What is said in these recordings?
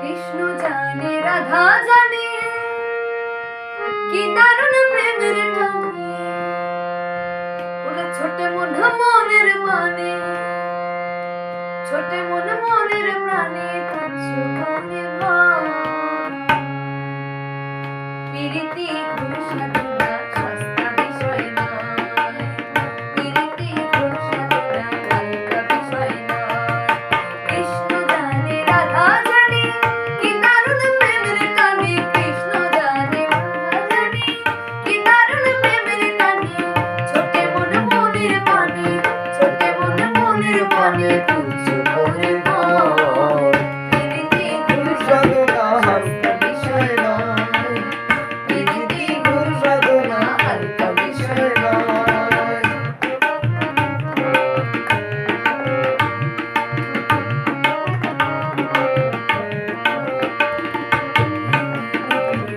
কৃষ্ণ জানে রাধা জানে কি দারুণ প্রেমের টানে, ওরে ছোটে মন মনের মানে, ছোটে মন মনের প্রাণে তুচ্ছ করে ভাব। প্রীতি ঘোর সাধনা সস্তা বিষয় নয়, প্রীতি ঘোর সাধনা হালকা বিষয় নয়। কৃষ্ণ জানে রাধা জানে কি দারুণ প্রেমের টানে, কৃষ্ণ জানে রাধা জানে কি দারুণ প্রেমের টানে, ছোটে মন মনের পানে, ছোটে মন মনের পানে তুচ্ছ করে ভাব। প্রীতি ঘোর সাধনা সস্তা বিষয় নয়, প্রীতি ঘোর সাধনা হালকা বিষয় নয়।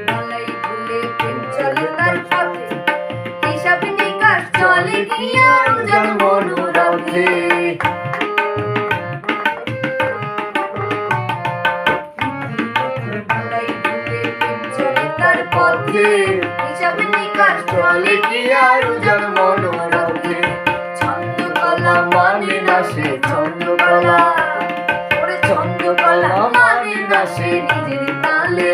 বালাই ভুলে প্রেম চলে তার পথে, হিসাব নিকাশ চলে কি আর উজান মনোরথে। বালাই ভুলে প্রেম চলে তার পথে, হিসাব নিকাশ চলে কি আর উজান মনোরথে। ছন্দকলা মানে না সে ছন্দকলা, ওরে ছন্দকলা মানে না সে নিজের তালে